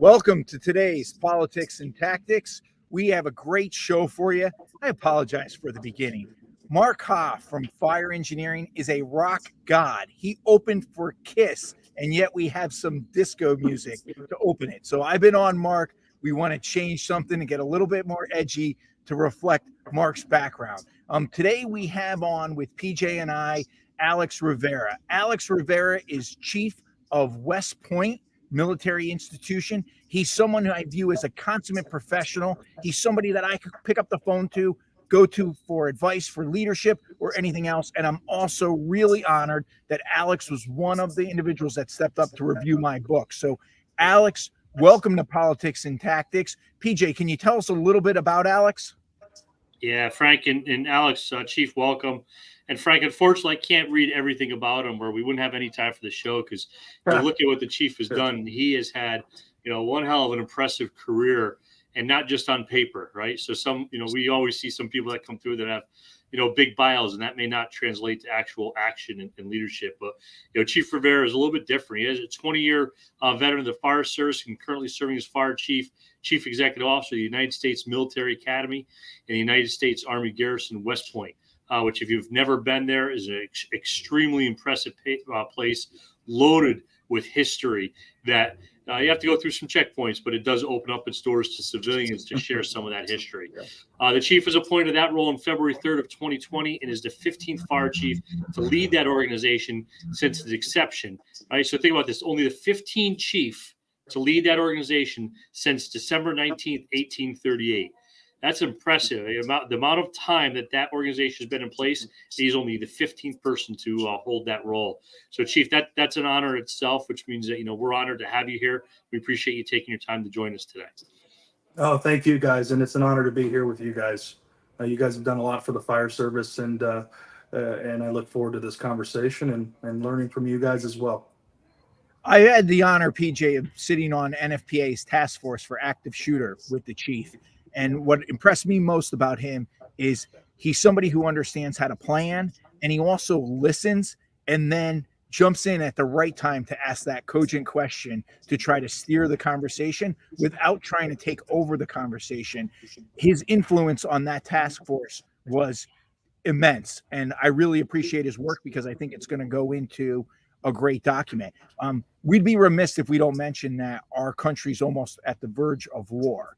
Welcome to today's Politics and Tactics. We have a great show for you. I apologize for the beginning. Mark Hoff from Fire Engineering is a rock god. He opened for Kiss, and yet we have some disco music to open it. So I've been on Mark. We want to change something and get a little bit more edgy to reflect Mark's background. Today we have on with PJ and I, Alex Rivera. Alex Rivera is chief of West Point military institution. He's someone who I view as a consummate professional. He's somebody that I could pick up the phone to, go to for advice, for leadership, or anything else. And I'm also really honored that Alex was one of the individuals that stepped up to review my book. So, Alex, welcome to Politics and Tactics. PJ, can you tell us a little bit about Alex? Yeah, Frank and Alex, Chief, welcome. And Frank, unfortunately, I can't read everything about him, or we wouldn't have any time for the show, because you look at what the Chief has done. He has had, one hell of an impressive career, and not just on paper, right? So we always see some people that come through that have, big bios, and that may not translate to actual action and leadership. But, Chief Rivera is a little bit different. He is a 20-year veteran of the Fire Service and currently serving as Fire Chief Executive Officer of the United States Military Academy and the United States Army Garrison West Point, which, if you've never been there, is an extremely impressive place, loaded with history that you have to go through some checkpoints, but it does open up its doors to civilians to share some of that history. The Chief was appointed to that role on February 3rd of 2020 and is the 15th Fire Chief to lead that organization since its inception. Right, so think about this: only the 15th Chief to lead that organization since December 19th, 1838. That's impressive. The amount of time that organization has been in place, he's only the 15th person to hold that role. So, Chief, that's an honor itself, which means that, we're honored to have you here. We appreciate you taking your time to join us today. Oh, thank you, guys. And it's an honor to be here with you guys. You guys have done a lot for the fire service, and I look forward to this conversation and learning from you guys as well. I had the honor, PJ, of sitting on NFPA's task force for active shooter with the Chief. And what impressed me most about him is he's somebody who understands how to plan, and he also listens and then jumps in at the right time to ask that cogent question to try to steer the conversation without trying to take over the conversation. His influence on that task force was immense, and I really appreciate his work because I think it's going to go into a great document. We'd be remiss if we don't mention that our country's almost at the verge of war.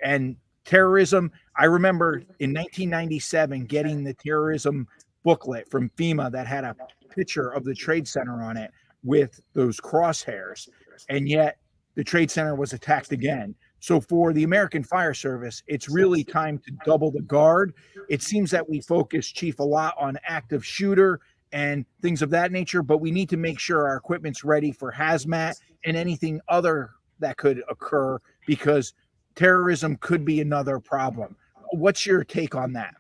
And terrorism, I remember in 1997 getting the terrorism booklet from FEMA that had a picture of the Trade Center on it with those crosshairs. And yet the Trade Center was attacked again. So for the American Fire Service, it's really time to double the guard. It seems that we focus, Chief, a lot on active shooter and things of that nature, but we need to make sure our equipment's ready for hazmat and anything other that could occur, because terrorism could be another problem. What's your take on that?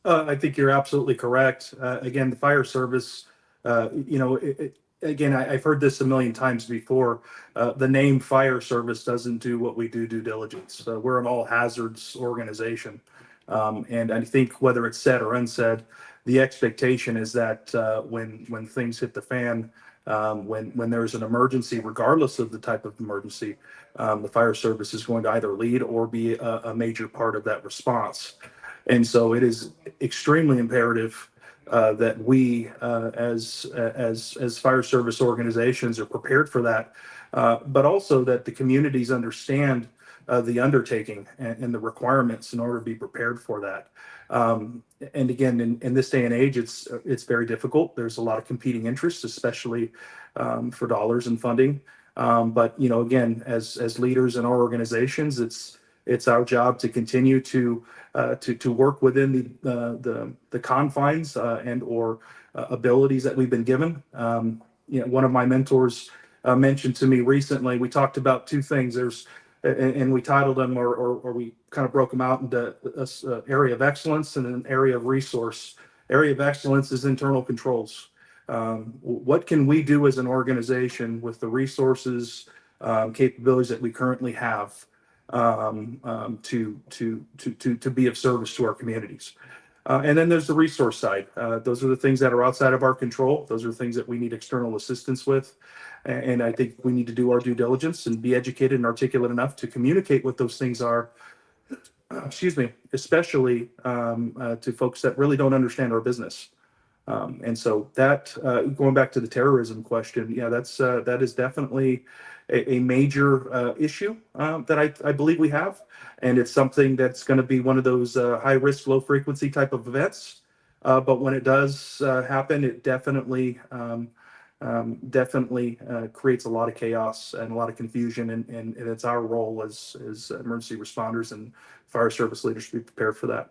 I think you're absolutely correct. Again, the fire service, again, I've heard this a million times before. The name fire service doesn't do what we do due diligence. We're an all hazards organization. And I think whether it's said or unsaid, the expectation is that when things hit the fan, when there's an emergency, regardless of the type of emergency, the fire service is going to either lead or be a major part of that response. And so it is extremely imperative that we, as fire service organizations, are prepared for that, but also that the communities understand the undertaking and the requirements in order to be prepared for that. And again, in this day and age, it's very difficult. There's a lot of competing interests, especially for dollars and funding. But again, as leaders in our organizations, it's our job to continue to work within the confines and or abilities that we've been given. One of my mentors mentioned to me recently. We talked about two things. And we titled them, or we kind of broke them out into an area of excellence and an area of resource. Area of excellence is internal controls. What can we do as an organization with the resources, capabilities that we currently have to be of service to our communities? And then there's the resource side. Those are the things that are outside of our control. Those are things that we need external assistance with. And I think we need to do our due diligence and be educated and articulate enough to communicate what those things are, especially to folks that really don't understand our business. And so that, going back to the terrorism question, yeah, that is definitely a major issue that I believe we have. And it's something that's going to be one of those high risk, low frequency type of events. But when it does happen, it definitely creates a lot of chaos and a lot of confusion. And it's our role as emergency responders and fire service leaders to be prepared for that.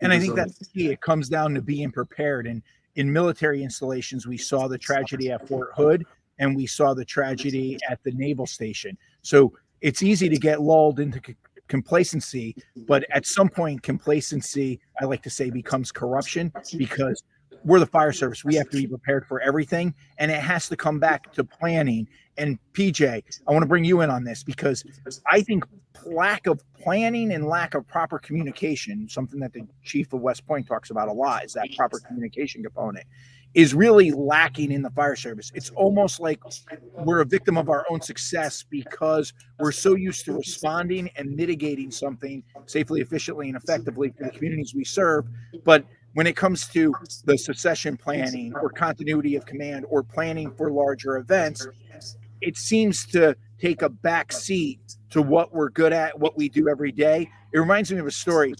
And I think that's the key. It comes down to being prepared. And in military installations, we saw the tragedy at Fort Hood and we saw the tragedy at the naval station. So it's easy to get lulled into complacency, but at some point, complacency, I like to say, becomes corruption, because we're the fire service. We have to be prepared for everything, and it has to come back to planning. And PJ, I want to bring you in on this, because I think lack of planning and lack of proper communication, something that the chief of West Point talks about a lot, is that proper communication component, is really lacking in the fire service. It's almost like we're a victim of our own success because we're so used to responding and mitigating something safely, efficiently, and effectively for the communities we serve. But when it comes to the succession planning or continuity of command or planning for larger events, it seems to take a back seat to what we're good at, what we do every day. It reminds me of a story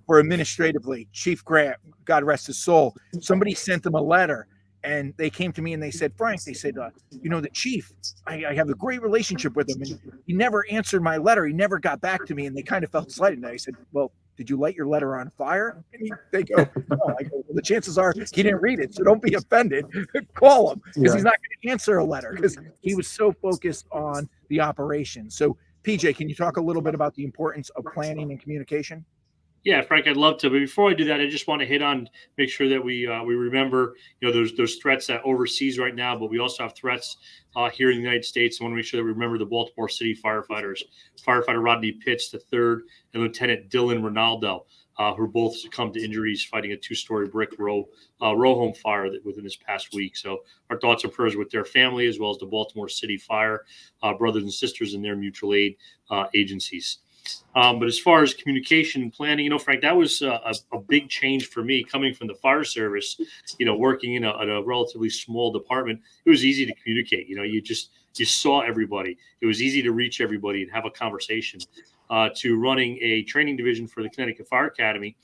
for administratively. Chief Grant, God rest his soul, somebody sent him a letter, and they came to me and they said, Frank, they said, the chief, I have a great relationship with him, and he never answered my letter. He never got back to me. And they kind of felt slighted. And I said, well, did you light your letter on fire? And they go, no. I go, well, the chances are he didn't read it. So don't be offended. Call him, because he's not going to answer a letter, because he was so focused on the operation. So PJ, can you talk a little bit about the importance of planning and communication? Yeah, Frank, I'd love to. But before I do that, I just want to hit on, make sure that we remember, those threats that overseas right now, but we also have threats here in the United States. I want to make sure that we remember the Baltimore City firefighters, firefighter Rodney Pitts III and Lieutenant Dylan Ronaldo, who both succumbed to injuries fighting a 2-story brick row home fire within this past week. So our thoughts and prayers with their family, as well as the Baltimore City Fire brothers and sisters and their mutual aid agencies. But as far as communication and planning, Frank, that was a big change for me coming from the fire service, working in a relatively small department. It was easy to communicate. You saw everybody. It was easy to reach everybody and have a conversation. To running a training division for the Connecticut Fire Academy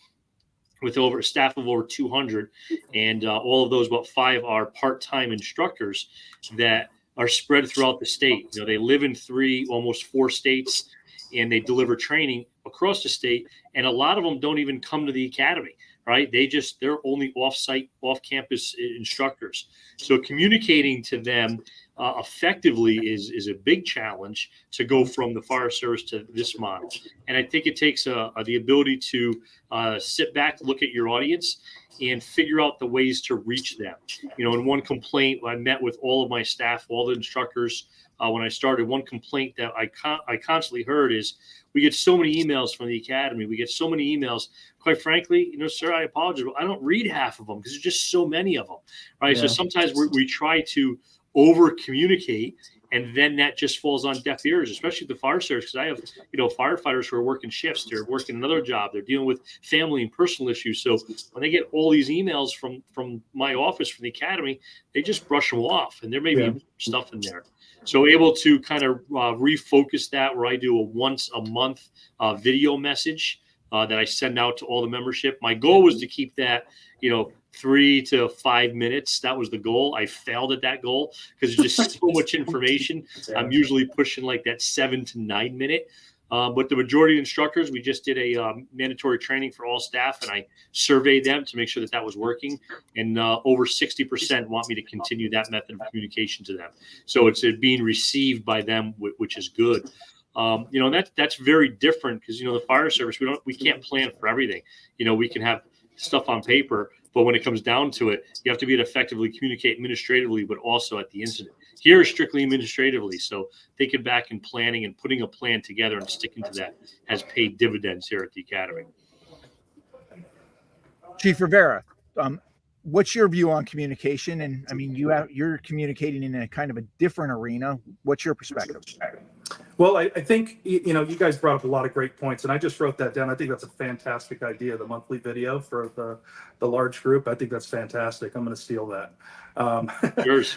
with over a staff of over 200, and all of those, about 5 are part-time instructors that are spread throughout the state. They live in 3, almost 4 states, and they deliver training across the state. And a lot of them don't even come to the academy, right? They're only off-site, off-campus instructors. So communicating to them effectively is a big challenge to go from the fire service to this model. And I think it takes the ability to sit back, look at your audience, and figure out the ways to reach them. In one complaint, I met with all of my staff, all the instructors. When I started, one complaint that I constantly heard is, we get so many emails from the academy. We get so many emails. Quite frankly, sir, I apologize, but I don't read half of them because there's just so many of them, right? Yeah. So sometimes we try to over communicate, and then that just falls on deaf ears, especially the fire service. Because I have, firefighters who are working shifts. They're working another job. They're dealing with family and personal issues. So when they get all these emails from my office, from the academy, they just brush them off, and there may be stuff in there. So able to kind of refocus that, where I do a once a month video message that I send out to all the membership. My goal was to keep that, 3 to 5 minutes. That was the goal. I failed at that goal because there's just so much information. I'm usually pushing like that 7 to 9 minute. But the majority of instructors, we just did a mandatory training for all staff, and I surveyed them to make sure that was working. And over 60% want me to continue that method of communication to them. So it's being received by them, which is good. That's very different because, the fire service, we can't plan for everything. We can have stuff on paper, but when it comes down to it, you have to be able to effectively communicate administratively, but also at the incident. Here is strictly administratively. So thinking back and planning and putting a plan together and sticking to that has paid dividends here at the academy. Chief Rivera, what's your view on communication? And I mean, you're communicating in a kind of a different arena. What's your perspective? Well, I think, you guys brought up a lot of great points, and I just wrote that down. I think that's a fantastic idea, the monthly video for the large group. I think that's fantastic. I'm going to steal that. Yours.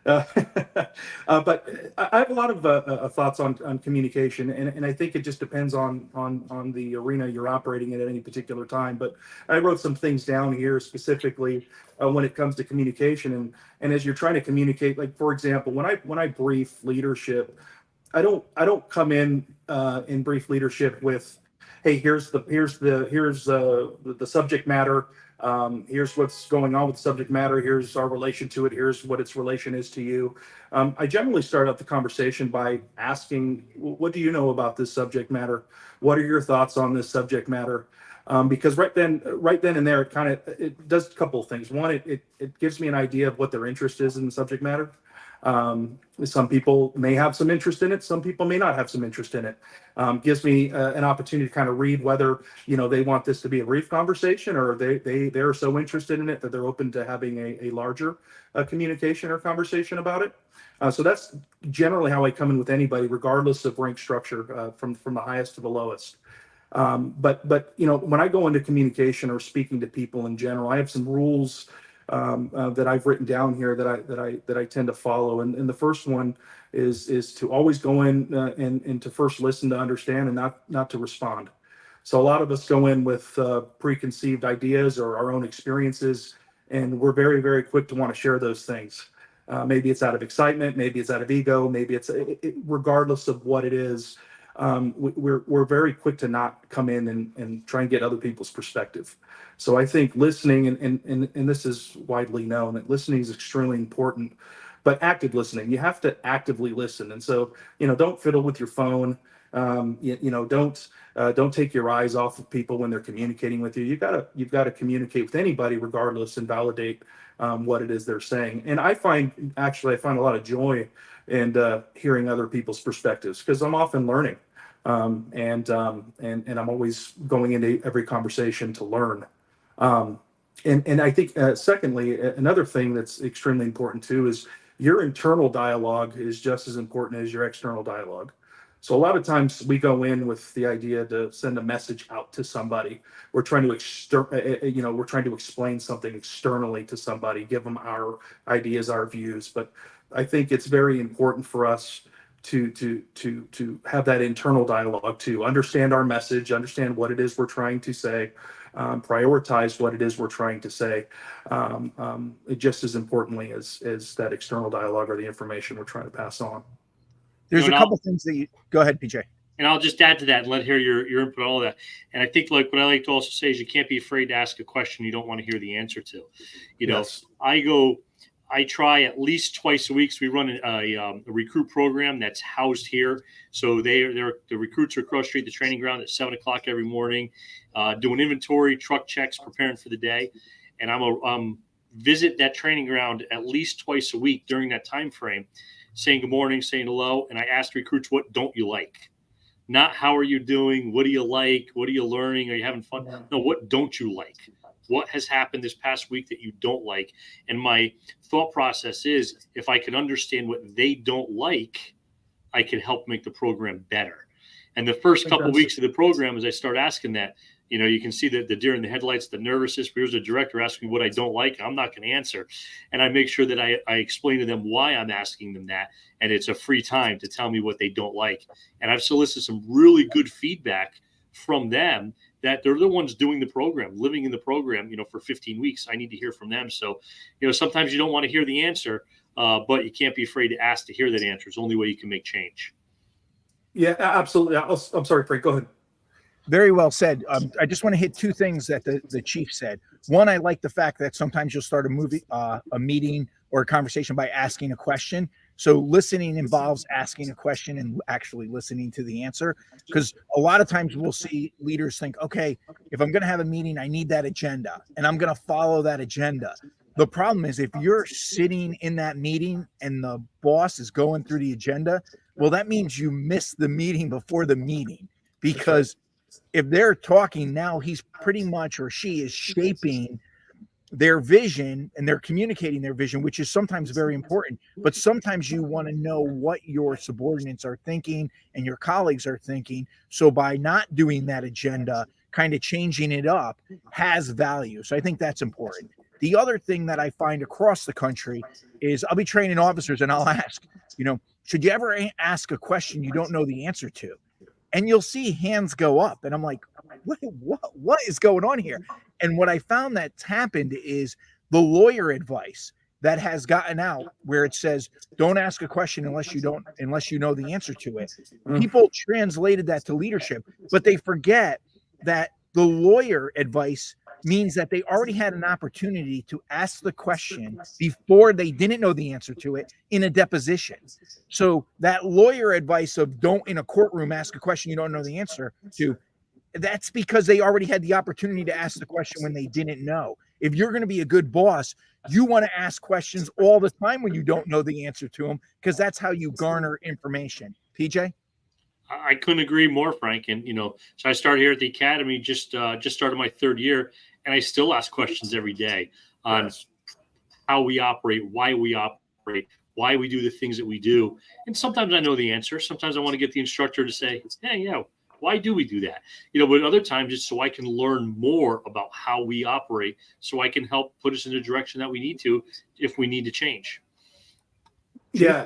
But I have a lot of thoughts on communication, and I think it just depends on the arena you're operating in at any particular time. But I wrote some things down here specifically when it comes to communication, and as you're trying to communicate, like for example, when I brief leadership, I don't come in brief leadership with, hey, here's the subject matter. Here's what's going on with the subject matter. Here's our relation to it. Here's what its relation is to you. I generally start out the conversation by asking, what do you know about this subject matter? What are your thoughts on this subject matter? Because right then and there, it does a couple of things. One, it gives me an idea of what their interest is in the subject matter. Some people may have some interest in it. Some people may not have some interest in it. Gives me an opportunity to kind of read whether, they want this to be a brief conversation, or they're so interested in it that they're open to having a larger communication or conversation about it. So that's generally how I come in with anybody, regardless of rank structure, from the highest to the lowest. But when I go into communication or speaking to people in general, I have some rules that I've written down here that I tend to follow. And the first one is to always go in and to first listen to understand and not to respond. So a lot of us go in with preconceived ideas or our own experiences, and we're very, very quick to want to share those things. Maybe it's out of excitement, maybe it's out of ego, maybe it's regardless of what it is. We're very quick to not come in and try and get other people's perspective. So I think listening, and this is widely known, that listening is extremely important, but active listening, you have to actively listen. And so, don't fiddle with your phone. Don't take your eyes off of people when they're communicating with you. You've got to communicate with anybody regardless and validate what it is they're saying. And I find a lot of joy in hearing other people's perspectives, because I'm often learning. And I'm always going into every conversation to learn. And I think, secondly, another thing that's extremely important too is your internal dialogue is just as important as your external dialogue. So a lot of times we go in with the idea to send a message out to somebody. We're trying to explain something externally to somebody, give them our ideas, our views. But I think it's very important for us to have that internal dialogue, to understand our message, understand what it is we're trying to say, prioritize what it is we're trying to say, just as importantly as that external dialogue or the information we're trying to pass on. There's a couple things that you go ahead, PJ. And I'll just add to that and let hear your input, all of that. And I think what I like to also say is you can't be afraid to ask a question you don't want to hear the answer to. Yes. I try at least twice a week. So we run a recruit program that's housed here. So the recruits are across the street, the training ground at 7:00 every morning, doing inventory, truck checks, preparing for the day. And I'm visit that training ground at least twice a week during that time frame, saying good morning, saying hello. And I ask recruits, what don't you like? Not how are you doing? What do you like? What are you learning? Are you having fun? No, what don't you like? What has happened this past week that you don't like? And my thought process is, if I can understand what they don't like, I can help make the program better. And the first couple of weeks of the program, as I start asking that, you can see the deer in the headlights, the nervousness. Here's a director asking me what I don't like. I'm not going to answer. And I make sure that I explain to them why I'm asking them that. And it's a free time to tell me what they don't like. And I've solicited some really good feedback from them that they're the ones doing the program, living in the program, for 15 weeks. I need to hear from them. So, sometimes you don't want to hear the answer, but you can't be afraid to ask to hear that answer. It's the only way you can make change. Yeah, absolutely. I'm sorry, Frank, go ahead. Very well said. I just want to hit two things that the chief said. One, I like the fact that sometimes you'll start a meeting or a conversation by asking a question. So listening involves asking a question and actually listening to the answer. Because a lot of times we'll see leaders think, okay, if I'm going to have a meeting, I need that agenda and I'm going to follow that agenda. The problem is if you're sitting in that meeting and the boss is going through the agenda, well, that means you missed the meeting before the meeting, because if they're talking now, he's pretty much, or she is shaping their vision, and they're communicating their vision, which is sometimes very important. But sometimes you want to know what your subordinates are thinking and your colleagues are thinking. So by not doing that agenda, kind of changing it up, has value. So I think that's important. The other thing that I find across the country is I'll be training officers and I'll ask, should you ever ask a question you don't know the answer to? And you'll see hands go up, and I'm like, what is going on here? And what I found that's happened is the lawyer advice that has gotten out, where it says, don't ask a question unless you know the answer to it. People translated that to leadership, but they forget that the lawyer advice means that they already had an opportunity to ask the question before they didn't know the answer to it in a deposition. So that lawyer advice of don't in a courtroom ask a question you don't know the answer to, that's because they already had the opportunity to ask the question when they didn't know. If you're going to be a good boss, you want to ask questions all the time when you don't know the answer to them, because that's how you garner information. PJ? I couldn't agree more, Frank. And, so I started here at the academy, just started my third year, and I still ask questions every day on how we operate, why we operate, why we do the things that we do. And sometimes I know the answer. Sometimes I want to get the instructor to say, hey, why do we do that? But other times it's so I can learn more about how we operate, so I can help put us in the direction that we need to if we need to change. I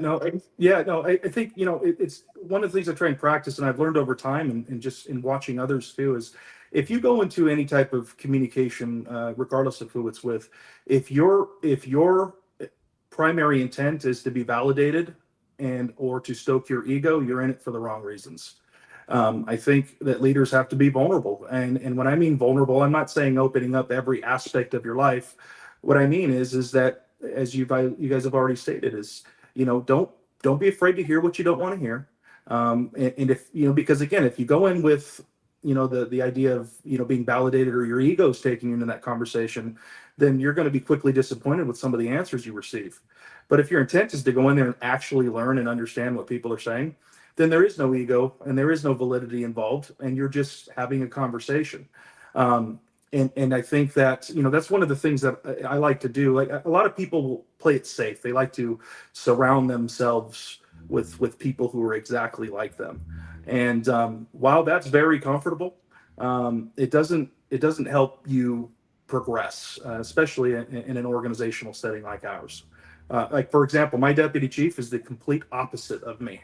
think, it's one of the things I try and practice, and I've learned over time and just in watching others too, is if you go into any type of communication, regardless of who it's with, if your primary intent is to be validated or to stoke your ego, you're in it for the wrong reasons. I think that leaders have to be vulnerable. And when I mean vulnerable, I'm not saying opening up every aspect of your life. What I mean is that, as you guys have already stated, is, don't be afraid to hear what you don't want to hear. And if, because again, if you go in with, the idea of, being validated, or your ego's taking you into that conversation, then you're going to be quickly disappointed with some of the answers you receive. But if your intent is to go in there and actually learn and understand what people are saying, then there is no ego and there is no validity involved, and you're just having a conversation. And I think that, that's one of the things that I like to do. Like, a lot of people will play it safe. They like to surround themselves with people who are exactly like them. And while that's very comfortable, it doesn't help you progress, especially in an organizational setting like ours. Like, for example, my deputy chief is the complete opposite of me,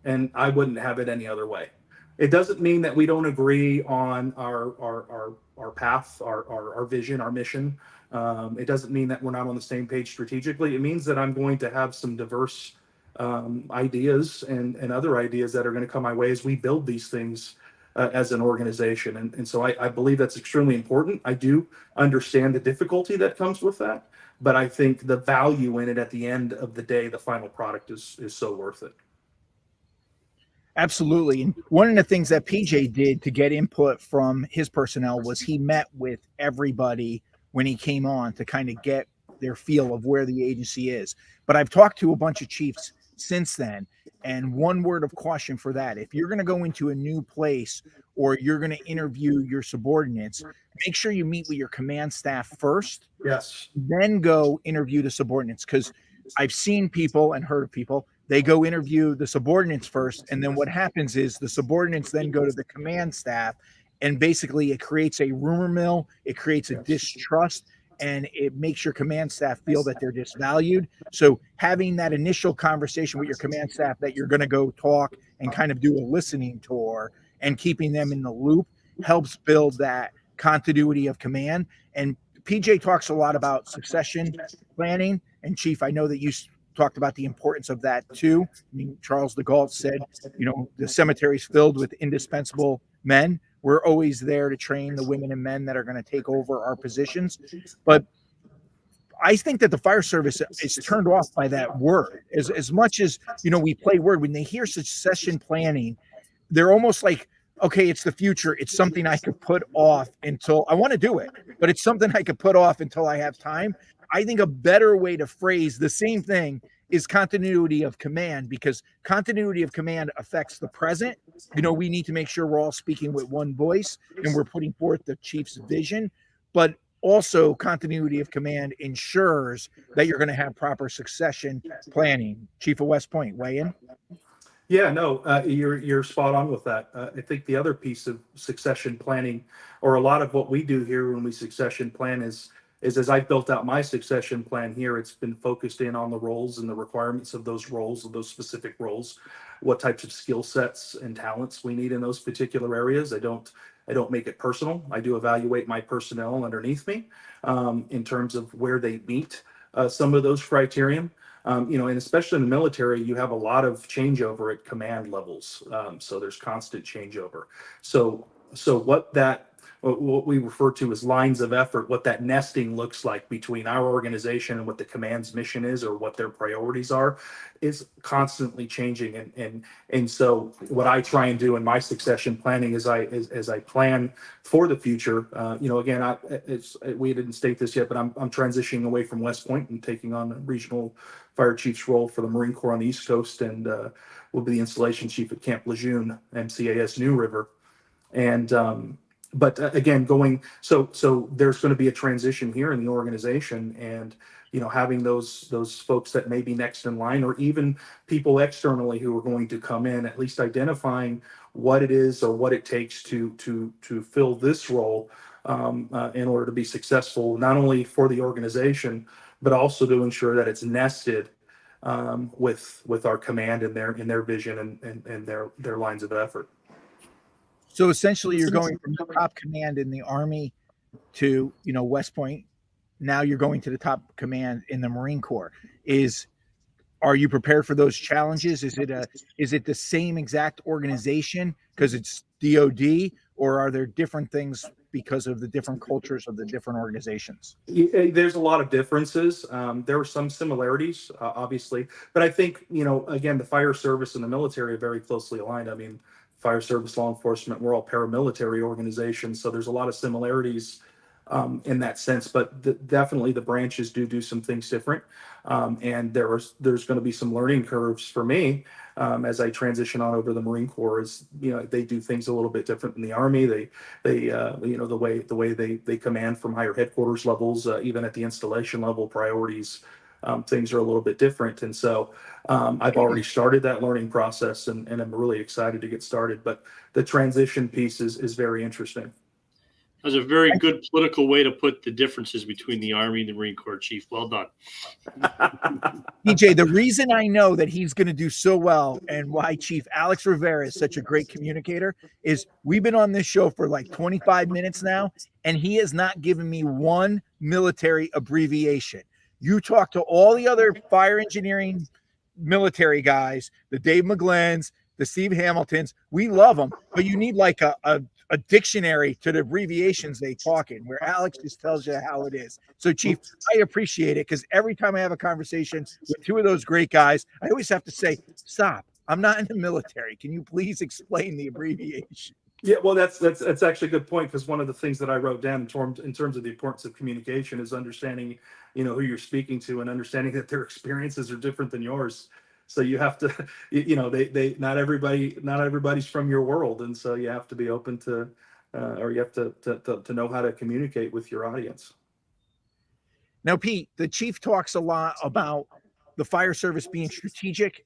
and I wouldn't have it any other way. It doesn't mean that we don't agree on our path, our vision, our mission. It doesn't mean that we're not on the same page strategically. It means that I'm going to have some diverse ideas and other ideas that are going to come my way as we build these things as an organization. And so I believe that's extremely important. I do understand the difficulty that comes with that, but I think the value in it at the end of the day, the final product is so worth it. Absolutely. And one of the things that PJ did to get input from his personnel was he met with everybody when he came on to kind of get their feel of where the agency is. But I've talked to a bunch of chiefs since then, and one word of caution for that: if you're going to go into a new place or you're going to interview your subordinates, make sure you meet with your command staff first. Yes. Then go interview the subordinates, because I've seen people and heard of people, they go interview the subordinates first, and then what happens is the subordinates then go to the command staff, and basically it creates a rumor mill, it creates a distrust, and it makes your command staff feel that they're disvalued. So having that initial conversation with your command staff that you're going to go talk and kind of do a listening tour and keeping them in the loop helps build that continuity of command. And PJ talks a lot about succession planning, and Chief, I know that you talked about the importance of that too. I mean, Charles de Gaulle said, the cemetery's filled with indispensable men. We're always there to train the women and men that are going to take over our positions. But I think that the fire service is turned off by that word. As much as, we play word, when they hear succession planning, they're almost like, okay, it's the future. It's something I could put off until I want to do it, but it's something I could put off until I have time. I think a better way to phrase the same thing is continuity of command, because continuity of command affects the present. We need to make sure we're all speaking with one voice and we're putting forth the chief's vision, but also continuity of command ensures that you're going to have proper succession planning. Chief of West Point, weigh in. Yeah, no, you're spot on with that. I think the other piece of succession planning, or a lot of what we do here when we succession plan, is as I've built out my succession plan here, it's been focused in on the roles and the requirements of those roles, of those specific roles, what types of skill sets and talents we need in those particular areas. I don't make it personal. I do evaluate my personnel underneath me in terms of where they meet some of those criterion. And especially in the military, you have a lot of changeover at command levels. So there's constant changeover. So what we refer to as lines of effort, what that nesting looks like between our organization and what the command's mission is, or what their priorities are, is constantly changing. And so what I try and do in my succession planning is as I plan for the future, again, we didn't state this yet, but I'm transitioning away from West Point and taking on a regional fire chief's role for the Marine Corps on the East Coast, and will be the installation chief at Camp Lejeune, MCAS New River. And but again, so there's going to be a transition here in the organization, and having those folks that may be next in line, or even people externally who are going to come in, at least identifying what it is or what it takes to fill this role in order to be successful, not only for the organization, but also to ensure that it's nested with our command and their vision and their lines of effort. So essentially, you're going from the top command in the Army to West Point. Now you're going to the top command in the Marine Corps. Are you prepared for those challenges? Is it the same exact organization because it's DoD, or are there different things because of the different cultures of the different organizations? There's a lot of differences. There are some similarities, obviously, but I think again, the fire service and the military are very closely aligned. I mean, fire service, law enforcement, we're all paramilitary organizations, so there's a lot of similarities in that sense, but definitely the branches do some things different, and there's going to be some learning curves for me as I transition on over to the Marine Corps. Is they do things a little bit different than the Army. They the way they command from higher headquarters levels, even at the installation level, priorities. Things are a little bit different. And so I've already started that learning process, and I'm really excited to get started. But the transition piece is very interesting. That was a very good political way to put the differences between the Army and the Marine Corps, Chief. Well done. P.J., the reason I know that he's going to do so well and why Chief Alex Rivera is such a great communicator is we've been on this show for like 25 minutes now, and he has not given me one military abbreviation. You talk to all the other fire engineering military guys, the Dave McGlynn's, the Steve Hamiltons. We love them, but you need like a dictionary to the abbreviations they talk in, where Alex just tells you how it is. So, Chief, I appreciate it, because every time I have a conversation with two of those great guys, I always have to say, stop. I'm not in the military. Can you please explain the abbreviation? Yeah, well, that's actually a good point, because one of the things that I wrote down in terms of the importance of communication is understanding, who you're speaking to, and understanding that their experiences are different than yours. So you have to, they not everybody's from your world, and so you have to be open to, or you have to know how to communicate with your audience. Now, Pete, the chief talks a lot about the fire service being strategic.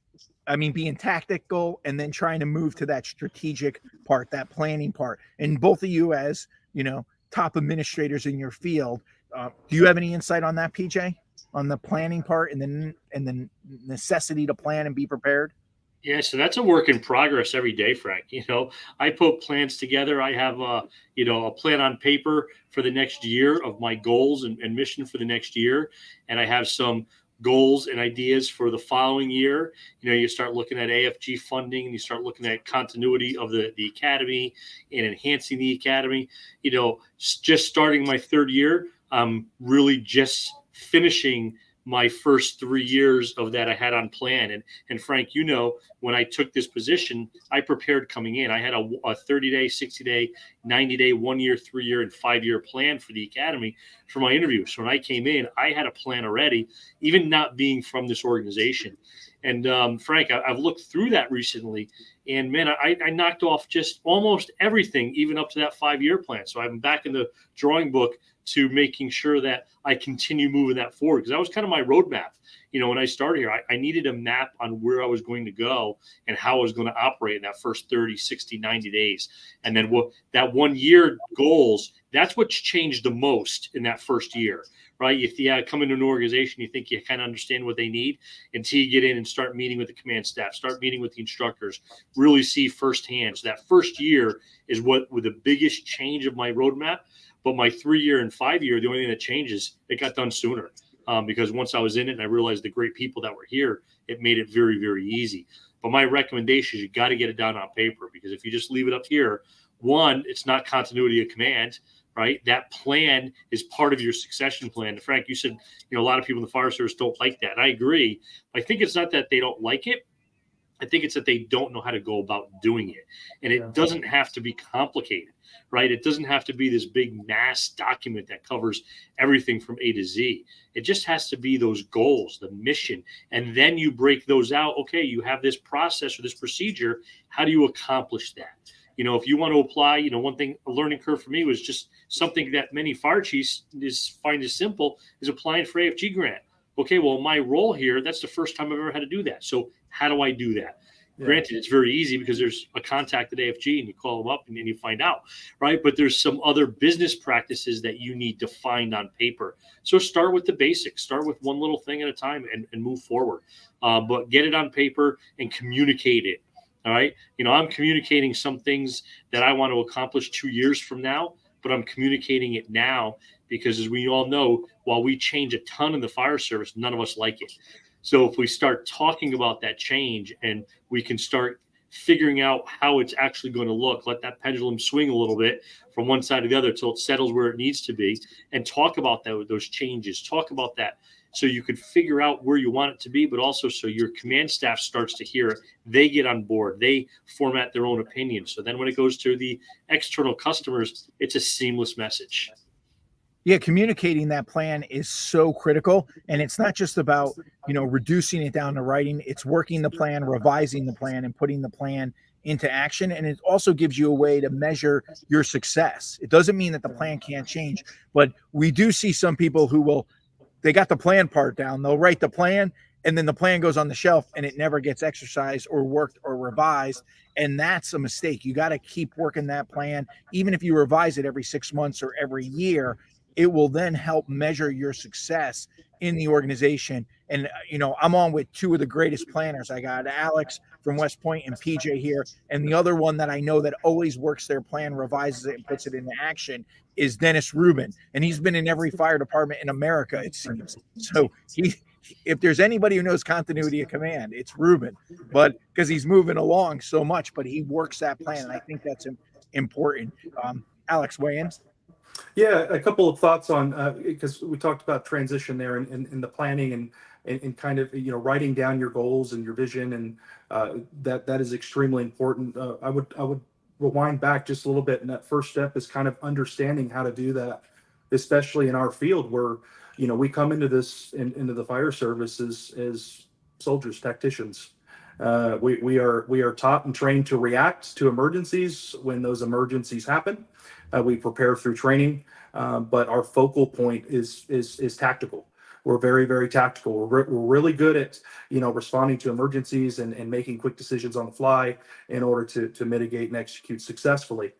Being tactical, and then trying to move to that strategic part, that planning part. And both of you, as top administrators in your field, do you have any insight on that, PJ, on the planning part and the necessity to plan and be prepared? Yeah, so that's a work in progress every day, Frank. I put plans together. I have a plan on paper for the next year of my goals and mission for the next year, and I have some goals and ideas for the following year. You start looking at AFG funding, and you start looking at continuity of the academy and enhancing the academy. Just starting my third year, I'm really just finishing my first 3 years of that I had on plan. And Frank, you know, when I took this position, I prepared coming in. I had a 30-day, 60-day, 90-day, 1 year, 3 year, and 5 year plan for the academy for my interview. So when I came in, I had a plan already, even not being from this organization. And Frank, I've looked through that recently, and man, I knocked off just almost everything, even up to that 5 year plan. So I'm back in the drawing book to making sure that I continue moving that forward, because that was kind of my roadmap. You know, when I started here, I needed a map on where I was going to go and how I was going to operate in that first 30, 60, 90 days. And then that 1 year goals, that's what's changed the most in that first year, right? If you come into an organization, you think you kind of understand what they need until you get in and start meeting with the command staff, start meeting with the instructors, really see firsthand. So that first year is what with the biggest change of my roadmap. But my 3 year and 5 year, the only thing that changes, it got done sooner. Because once I was in it and I realized the great people that were here, it made it very, very easy. But my recommendation is you got to get it down on paper, because if you just leave it up here, one, it's not continuity of command, right? That plan is part of your succession plan. And Frank, you said, you know, a lot of people in the fire service don't like that. And I agree. I think it's not that they don't like it. I think it's that they don't know how to go about doing it. And it doesn't have to be complicated, right? It doesn't have to be this big mass document that covers everything from A to Z. It just has to be those goals, the mission. And then you break those out. Okay, you have this process or this procedure. How do you accomplish that? You know, if you want to apply, you know, one thing, a learning curve for me was just something that many fire chiefs find as simple is applying for AFG grant. Okay, well, my role here, that's the first time I've ever had to do that. So how do I do that? Yeah. Granted, it's very easy because there's a contact at AFG and you call them up and then you find out, right? But there's some other business practices that you need to find on paper. So start with the basics, start with one little thing at a time and move forward. But get it on paper and communicate it, all right? You know, I'm communicating some things that I want to accomplish 2 years from now, but I'm communicating it now because, as we all know, while we change a ton in the fire service, none of us like it. So if we start talking about that change and we can start figuring out how it's actually going to look, let that pendulum swing a little bit from one side to the other until it settles where it needs to be, and talk about those changes, talk about that so you could figure out where you want it to be, but also so your command staff starts to hear it. They get on board. They format their own opinion. So then when it goes to the external customers, it's a seamless message. Yeah, communicating that plan is so critical. And it's not just about, you know, reducing it down to writing. It's working the plan, revising the plan, and putting the plan into action. And it also gives you a way to measure your success. It doesn't mean that the plan can't change, but we do see some people who they got the plan part down. They'll write the plan, and then the plan goes on the shelf and it never gets exercised or worked or revised. And that's a mistake. You got to keep working that plan. Even if you revise it every 6 months or every year, it will then help measure your success in the organization. And, you know, I'm on with two of the greatest planners. I got Alex from West Point and PJ here. And the other one that I know that always works their plan, revises it, and puts it into action is Dennis Rubin. And he's been in every fire department in America, it seems. So if there's anybody who knows continuity of command, it's Rubin, but because he's moving along so much, but he works that plan. And I think that's important. Alex, weigh in. Yeah, a couple of thoughts on because we talked about transition there in the planning and kind of, you know, writing down your goals and your vision, and that is extremely important. I would rewind back just a little bit, and that first step is kind of understanding how to do that, especially in our field where, you know, we come into the fire service as soldiers, tacticians. We are taught and trained to react to emergencies when those emergencies happen. We prepare through training, but our focal point is tactical. We're very, very tactical. We're really good at, you know, responding to emergencies and making quick decisions on the fly in order to mitigate and execute successfully.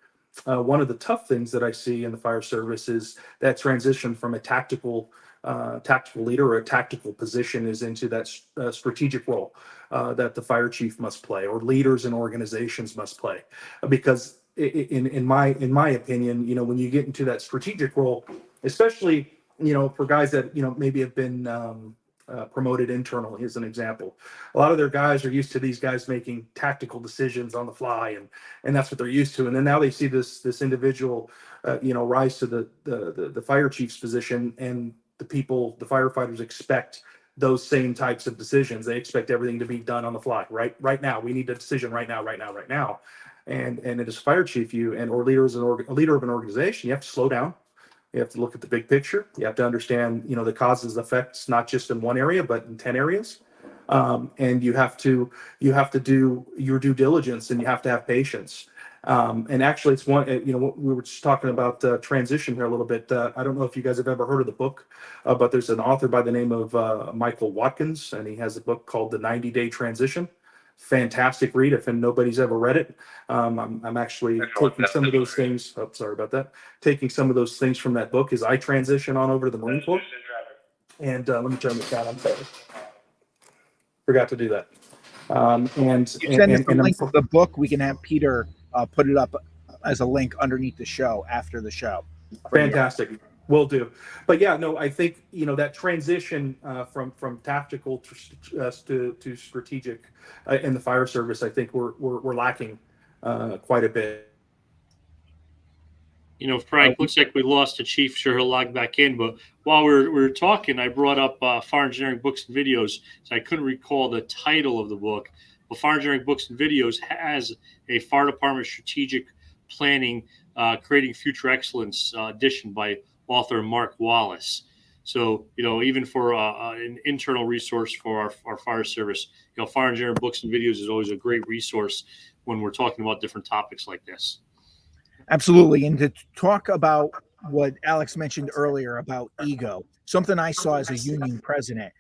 One of the tough things that I see in the fire service is that transition from a tactical leader or a tactical position is into that strategic role that the fire chief must play, or leaders and organizations must play, because in my opinion, you know, when you get into that strategic role, especially, you know, for guys that, you know, maybe have been promoted internally, as an example, a lot of their guys are used to these guys making tactical decisions on the fly, and that's what they're used to. And then now they see this individual, you know, rise to the fire chief's position, and the firefighters expect those same types of decisions. They expect everything to be done on the fly, right now. We need a decision right now. And as a fire chief, or leader of an organization, you have to slow down. You have to look at the big picture. You have to understand, the causes and effects, not just in one area, but in 10 areas. And you have to do your due diligence, and you have to have patience. And actually, it's one, we were just talking about transition here a little bit. I don't know if you guys have ever heard of the book, but there's an author by the name of Michael Watkins, and he has a book called The 90-Day Transition. Fantastic read if nobody's ever read it. I'm actually taking some of those things. Oh, sorry about that. Taking some of those things from that book as I transition on over to the Marine Corps. And let me turn this down. I'm sorry. Forgot to do that. You send us the link to the book. We can have Peter put it up as a link underneath the show after the show. Fantastic. Will do. But yeah, no, I think, that transition from tactical to strategic in the fire service, I think we're lacking quite a bit. Frank, looks like we lost a chief. Sure, he'll log back in. But while we were talking, I brought up Fire Engineering Books and Videos. So I couldn't recall the title of the book. But Fire Engineering Books and Videos has a fire department strategic planning, creating future excellence edition by author Mark Wallace. So, even for an internal resource for our fire service, Fire Engineering Books and Videos is always a great resource when we're talking about different topics like this. Absolutely. And to talk about what Alex mentioned earlier about ego, something I saw as a union president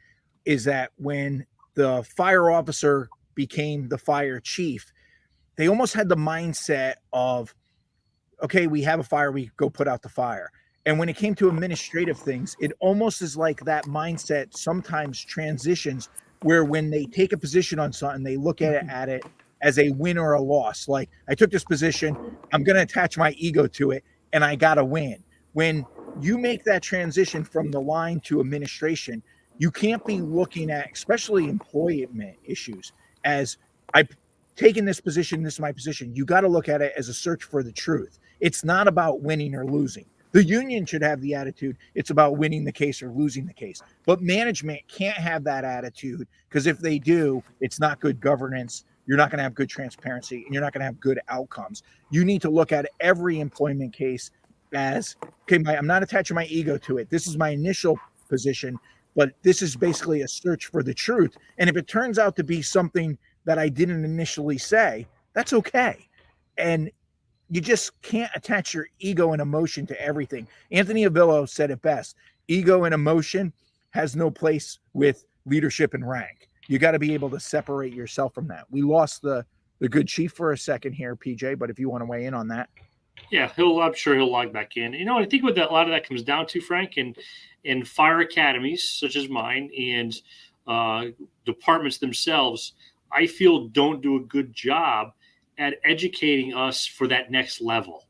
is that when the fire officer became the fire chief, they almost had the mindset of, okay, we have a fire, we go put out the fire. And when it came to administrative things, it almost is like that mindset sometimes transitions where when they take a position on something, they look at it as a win or a loss. Like, I took this position, I'm going to attach my ego to it, and I got to win. When you make that transition from the line to administration, you can't be looking at, especially employment issues, as I've taken this position, this is my position. You got to look at it as a search for the truth. It's not about winning or losing. The union should have the attitude it's about winning the case or losing the case. But management can't have that attitude, because if they do, it's not good governance. You're not going to have good transparency, and you're not going to have good outcomes. You need to look at every employment case as, okay, I'm not attaching my ego to it. This is my initial position, but this is basically a search for the truth. And if it turns out to be something that I didn't initially say, that's okay. And you just can't attach your ego and emotion to everything. Anthony Avillo said it best. Ego and emotion has no place with leadership and rank. You got to be able to separate yourself from that. We lost the good chief for a second here, PJ, but if you want to weigh in on that. Yeah, I'm sure he'll log back in. I think what a lot of that comes down to, Frank, in fire academies such as mine and departments themselves, I feel don't do a good job at educating us for that next level.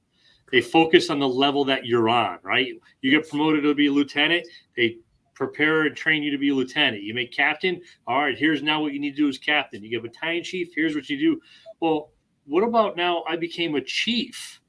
They focus on the level that you're on, right? You get promoted to be a lieutenant, they prepare and train you to be a lieutenant. You make captain, all right, here's now what you need to do as captain. You get battalion chief, here's what you do. Well, what about now I became a chief?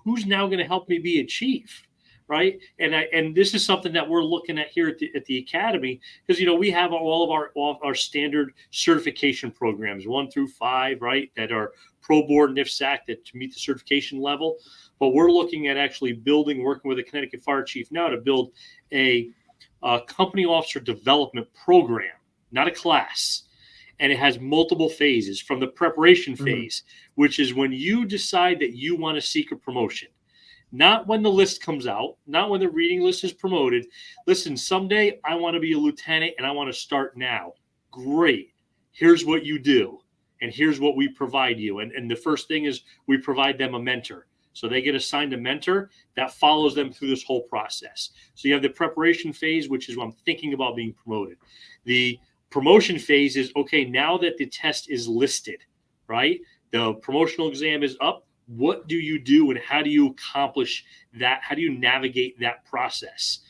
Who's now going to help me be a chief? Right. And this is something that we're looking at here at the academy, because, we have all of our standard certification programs, 1 through 5, right, that are pro board and IFSAC that to meet the certification level. But we're looking at actually working with a Connecticut fire chief now to build a company officer development program, not a class. And it has multiple phases, from the preparation phase, which is when you decide that you want to seek a promotion. Not when the list comes out, not when the reading list is promoted. Listen, someday I want to be a lieutenant and I want to start now. Great. Here's what you do. And here's what we provide you. And the first thing is we provide them a mentor. So they get assigned a mentor that follows them through this whole process. So you have the preparation phase, which is when I'm thinking about being promoted. The promotion phase is, okay, now that the test is listed, right? The promotional exam is up. What do you do and how do you accomplish that? How do you navigate that process?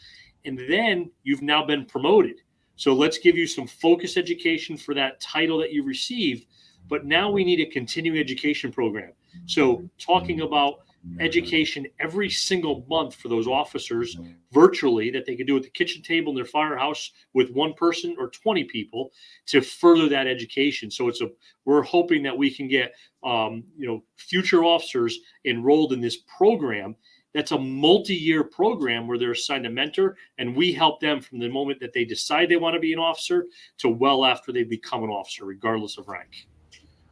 And then you've now been promoted. So let's give you some focused education for that title that you received. But now we need a continuing education program. So talking about education every single month for those officers virtually that they can do at the kitchen table in their firehouse with one person or 20 people to further that education. So we're hoping that we can get future officers enrolled in this program. That's a multi-year program where they're assigned a mentor, and we help them from the moment that they decide they want to be an officer to well after they become an officer, regardless of rank.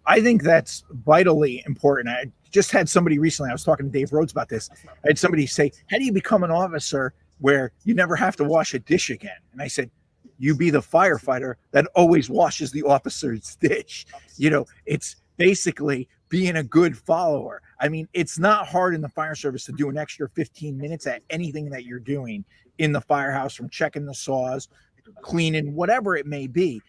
I think that's vitally important. I just had somebody recently, I was talking to Dave Rhodes about this. I had somebody say, how do you become an officer where you never have to wash a dish again? And I said, you be the firefighter that always washes the officer's dish. It's basically being a good follower. I mean, it's not hard in the fire service to do an extra 15 minutes at anything that you're doing in the firehouse, from checking the saws, cleaning, whatever it may be,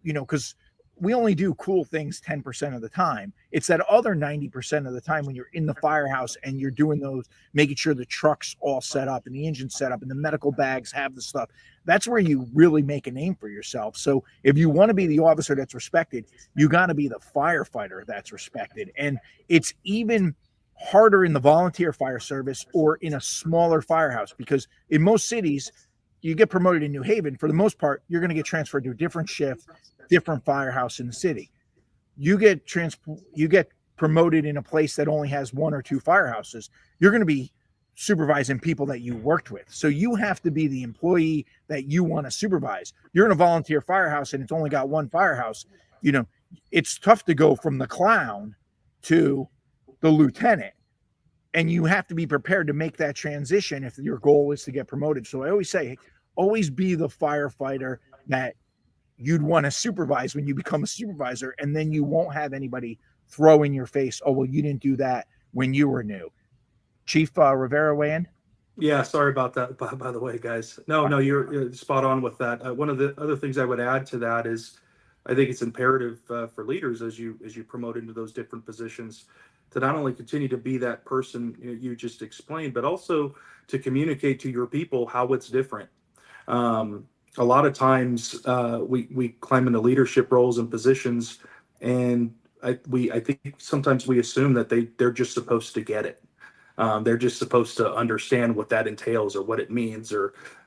because we only do cool things 10% of the time. It's that other 90% of the time when you're in the firehouse and you're doing those, making sure the truck's all set up and the engine's set up and the medical bags have the stuff. That's where you really make a name for yourself. So if you want to be the officer that's respected, you got to be the firefighter that's respected. And it's even harder in the volunteer fire service or in a smaller firehouse, because in most cities, you get promoted in New Haven, for the most part, you're going to get transferred to a different shift, different firehouse in the city. You get promoted in a place that only has one or two firehouses. You're going to be supervising people that you worked with. So you have to be the employee that you want to supervise. You're in a volunteer firehouse and it's only got one firehouse. It's tough to go from the clown to the lieutenant. And you have to be prepared to make that transition if your goal is to get promoted. So I always say, always be the firefighter that you'd want to supervise when you become a supervisor, and then you won't have anybody throw in your face, oh, well, you didn't do that when you were new. Chief Rivera, weigh in? Yeah, sorry about that, by the way, guys. No, you're spot on with that. One of the other things I would add to that is I think it's imperative for leaders as you promote into those different positions to not only continue to be that person you just explained, but also to communicate to your people how it's different. A lot of times we climb into leadership roles and positions, and I think sometimes we assume that they're just supposed to get it. They're just supposed to understand what that entails or what it means,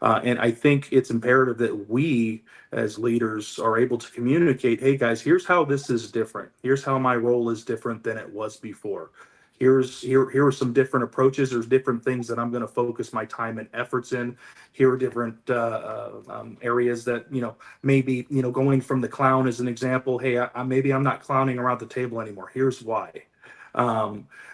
and I think it's imperative that we as leaders are able to communicate, hey guys, here's how this is different. Here's how my role is different than it was before. Here are some different approaches. There's different things that I'm going to focus my time and efforts in. Here are different areas that, maybe, going from the clown as an example. Hey, maybe I'm not clowning around the table anymore. Here's why.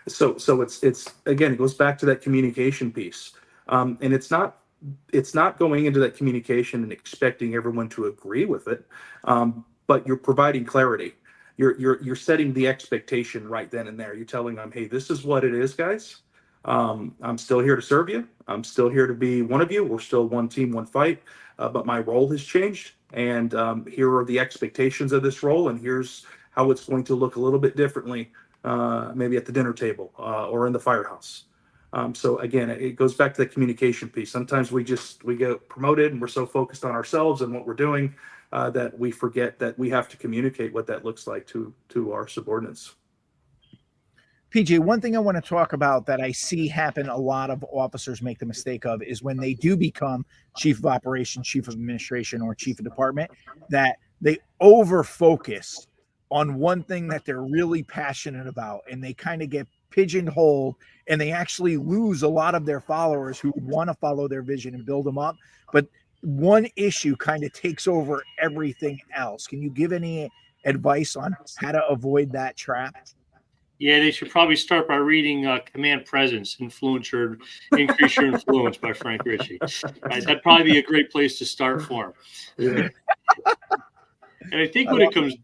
So it's again, it goes back to that communication piece. And it's not going into that communication and expecting everyone to agree with it. But you're providing clarity. You're setting the expectation right then and there. You're telling them, hey, this is what it is, guys. I'm still here to serve you. I'm still here to be one of you. We're still one team, one fight. But my role has changed. And here are the expectations of this role. And here's how it's going to look a little bit differently, maybe at the dinner table or in the firehouse. So again, it goes back to the communication piece. Sometimes we get promoted and we're so focused on ourselves and what we're doing that we forget that we have to communicate what that looks like to our subordinates. PJ, one thing I want to talk about that I see happen, a lot of officers make the mistake of, is when they do become chief of operations, chief of administration, or chief of department, that they over focus on one thing that they're really passionate about, and they kind of get pigeonholed, and they actually lose a lot of their followers who want to follow their vision and build them up. But one issue kind of takes over everything else. Can you give any advice on how to avoid that trap? Yeah, they should probably start by reading Command Presence, Influence Your Increase Your Influence by Frank Ricci. That'd probably be a great place to start for him. Yeah. And I think when it comes,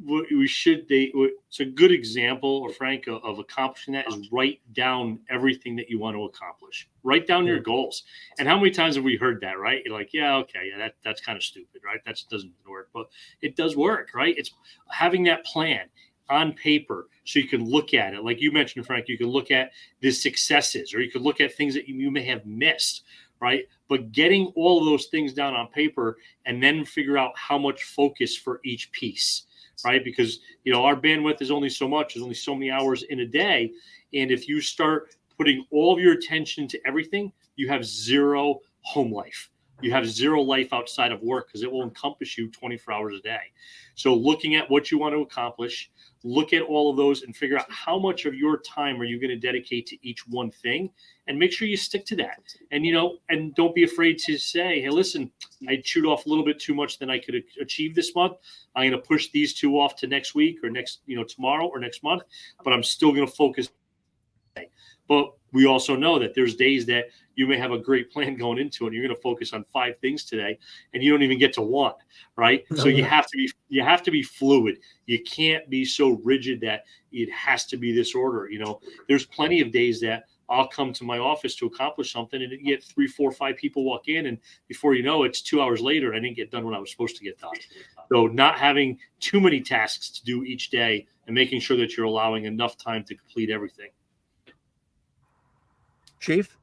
it's a good example, or Frank, of accomplishing that is write down everything that you want to accomplish. Write down your goals. And how many times have we heard that, right? You're like, yeah, okay, yeah, that's kind of stupid, right? That doesn't work, but it does work, right? It's having that plan on paper so you can look at it. Like you mentioned, Frank, you can look at the successes, or you could look at things that you may have missed, right? But getting all of those things down on paper and then figure out how much focus for each piece, right? Because, our bandwidth is only so much. There's only so many hours in a day. And if you start putting all of your attention to everything, you have zero home life. You have zero life outside of work because it will encompass you 24 hours a day. So looking at what you want to accomplish, look at all of those and figure out how much of your time are you going to dedicate to each one thing, and make sure you stick to that. And, and don't be afraid to say, hey, listen, I chewed off a little bit too much than I could achieve this month. I'm going to push these two off to next week or next, tomorrow or next month, but I'm still going to focus. But we also know that there's days that you may have a great plan going into it. And you're going to focus on 5 things today, and you don't even get to 1, right? So you have to be fluid. You can't be so rigid that it has to be this order. There's plenty of days that I'll come to my office to accomplish something, and you get 3, 4, 5 people walk in, and before you know it, it's 2 hours later. I didn't get done what I was supposed to get done. So not having too many tasks to do each day, and making sure that you're allowing enough time to complete everything. Chief?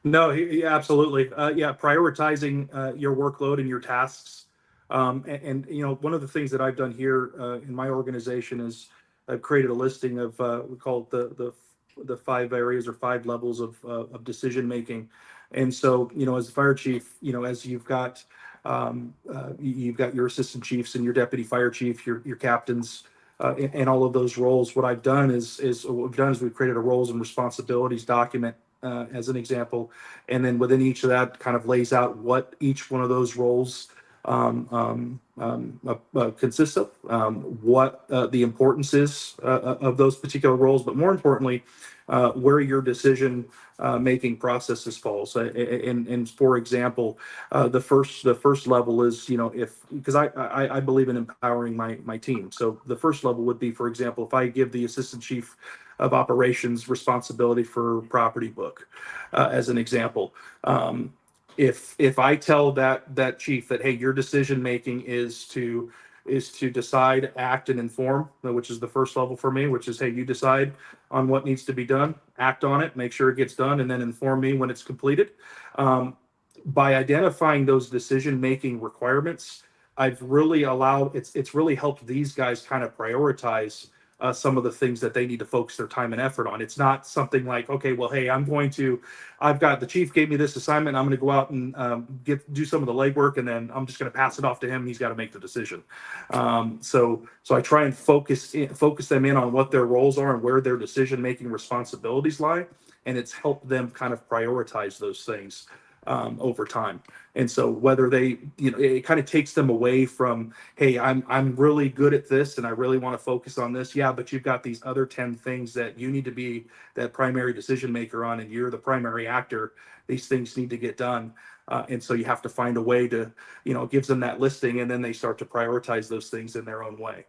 No, yeah, absolutely. Prioritizing your workload and your tasks. And one of the things that I've done here in my organization is I've created a listing of we call it the 5 areas or 5 levels of decision making. And so, as the fire chief, as you've got your assistant chiefs and your deputy fire chief, your captains, and all of those roles. What I've done is we've created a roles and responsibilities document as an example, and then within each of that kind of lays out what each one of those roles consists of, what the importance is of those particular roles, but more importantly, where your decision making processes falls. And for example, the first level is, because I believe in empowering my team. So the first level would be, for example, if I give the assistant chief of operations responsibility for property book, as an example. If I tell that chief that, hey, your decision making is to decide, act, and inform, which is the first level for me, which is, hey, you decide on what needs to be done, act on it, make sure it gets done, and then inform me when it's completed. By identifying those decision making requirements, I've really it's really helped these guys kind of prioritize some of the things that they need to focus their time and effort on. It's not something like, okay, well, hey, the chief gave me this assignment. I'm going to go out and do some of the legwork, and then I'm just going to pass it off to him. He's got to make the decision. So I try and focus them in on what their roles are and where their decision-making responsibilities lie. And it's helped them kind of prioritize those things over time. And so whether it kind of takes them away from, hey, I'm really good at this and I really want to focus on this. Yeah, but you've got these other 10 things that you need to be that primary decision maker on, and you're the primary actor. These things need to get done. And so you have to find a way to, it gives them that listing, and then they start to prioritize those things in their own way.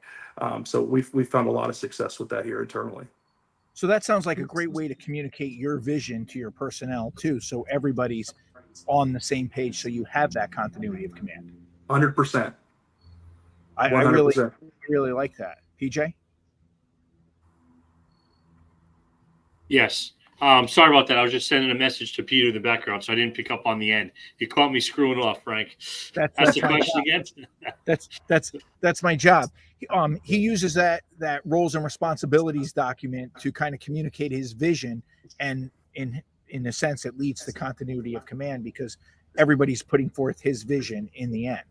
So we've found a lot of success with that here internally. So that sounds like a great way to communicate your vision to your personnel too. So everybody's on the same page, so you have that continuity of command. 100%. I really like that. PJ? Yes. Sorry about that. I was just sending a message to Peter in the background, so I didn't pick up on the end. You caught me screwing off, Frank. That's the question again. That's my job. He uses that roles and responsibilities document to kind of communicate his vision, and in a sense, it leads to continuity of command because everybody's putting forth his vision in the end.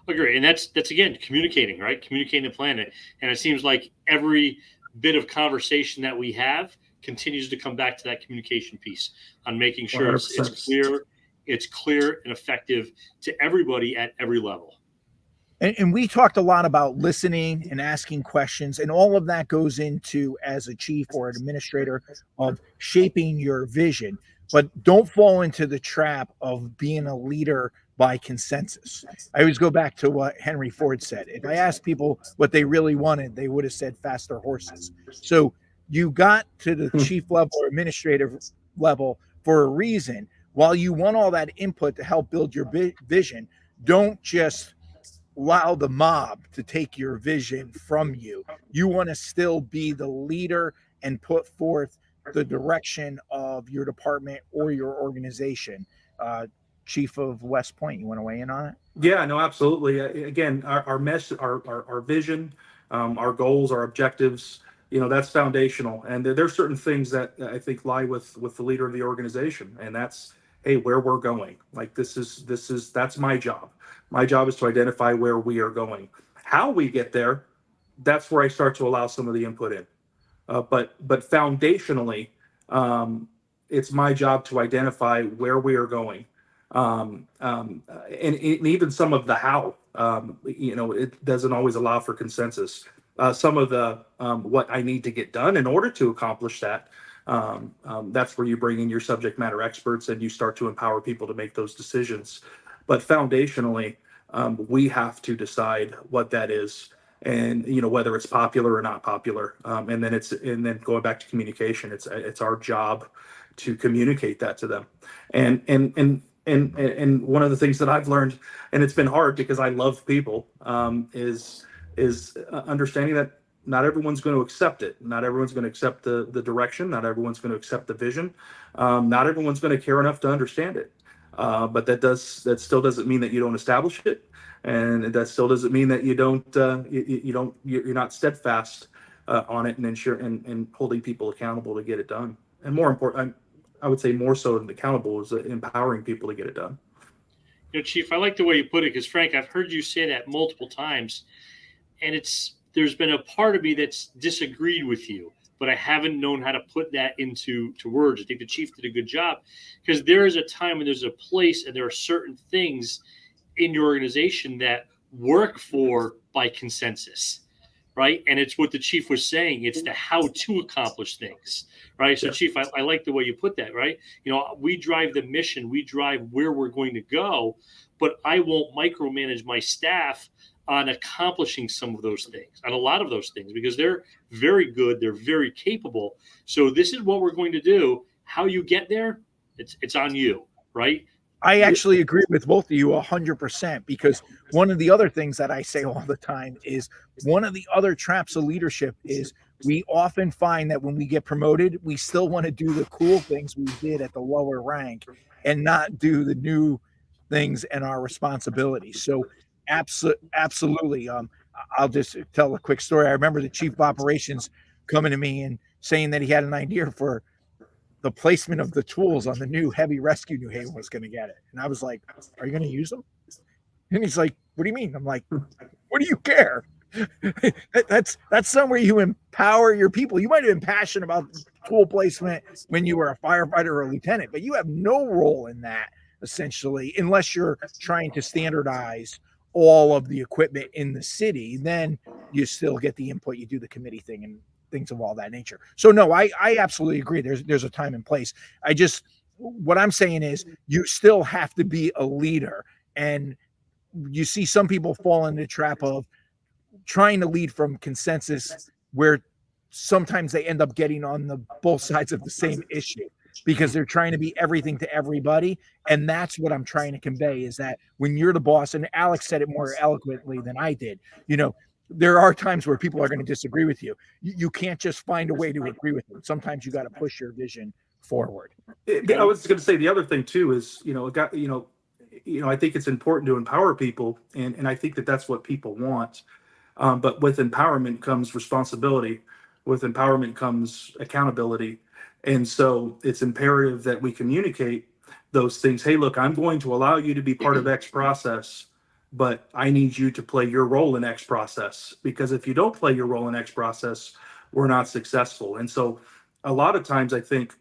Agree, and that's again communicating, right? Communicating the plan, and it seems like every bit of conversation that we have continues to come back to that communication piece on making sure it's clear and effective to everybody at every level. And we talked a lot about listening and asking questions, and all of that goes into, as a chief or an administrator, of shaping your vision. But don't fall into the trap of being a leader by consensus. I always go back to what Henry Ford said. If I asked people what they really wanted, they would have said faster horses. So you got to the chief level or administrative level for a reason. While you want all that input to help build your vision, don't just allow the mob to take your vision from you. You want to still be the leader and put forth the direction of your department or your organization. Chief of West Point, you want to weigh in on it? Yeah, no, absolutely. Again, our vision, our goals, our objectives, that's foundational. And there's certain things that I think lie with the leader of the organization, and that's, hey, where we're going. Like that's my job. My job is to identify where we are going. How we get there, that's where I start to allow some of the input in. But foundationally, it's my job to identify where we are going, and even some of the how. It doesn't always allow for consensus. Some of the what I need to get done in order to accomplish that. That's where you bring in your subject matter experts and you start to empower people to make those decisions. But foundationally, we have to decide what that is, and whether it's popular or not popular. And then going back to communication, it's our job to communicate that to them. And one of the things that I've learned, and it's been hard because I love people, is understanding that not everyone's going to accept it. Not everyone's going to accept the direction. Not everyone's going to accept the vision. Not everyone's going to care enough to understand it. But that still doesn't mean that you don't establish it, and that still doesn't mean that you're not steadfast on it and and holding people accountable to get it done. And more important, I would say more so than accountable, is empowering people to get it done. Chief, I like the way you put it, because Frank, I've heard you say that multiple times, and there's been a part of me that's disagreed with you, but I haven't known how to put that into words. I think the chief did a good job, because there is a time and there's a place and there are certain things in your organization that work by consensus, right? And it's what the chief was saying. It's the how to accomplish things, right? So, yeah. Chief, I like the way you put that, right? We drive the mission, we drive where we're going to go, but I won't micromanage my staff on accomplishing some of those things, on a lot of those things, because they're very good, they're very capable. So this is what we're going to do. How you get there, it's on you, right? I actually agree with both of you 100%, because one of the other things that I say all the time is one of the other traps of leadership is we often find that when we get promoted, we still want to do the cool things we did at the lower rank and not do the new things and our responsibilities. So absolutely. I'll just tell a quick story. I remember the chief of operations coming to me and saying that he had an idea for the placement of the tools on the new heavy rescue New Haven was going to get it. And I was like, are you going to use them? And he's like, what do you mean? I'm like, what do you care? That's somewhere you empower your people. You might have been passionate about tool placement when you were a firefighter or a lieutenant, but you have no role in that, essentially, unless you're trying to standardize all of the equipment in the city. Then you still get the input. You do the committee thing and things of all that nature. So no, I absolutely agree. There's a time and place. What I'm saying is you still have to be a leader. And you see some people fall into the trap of trying to lead from consensus, where sometimes they end up getting on the both sides of the same issue because they're trying to be everything to everybody. And that's what I'm trying to convey, is that when you're the boss, and Alex said it more eloquently than I did, there are times where people are going to disagree with you. You can't just find a way to agree with them. Sometimes you got to push your vision forward. I was going to say the other thing too is, I think it's important to empower people, and I think that that's what people want. But with empowerment comes responsibility. With empowerment comes accountability. And so it's imperative that we communicate those things. Hey, look, I'm going to allow you to be part of X process, but I need you to play your role in X process, because if you don't play your role in X process, we're not successful. And so a lot of times I think,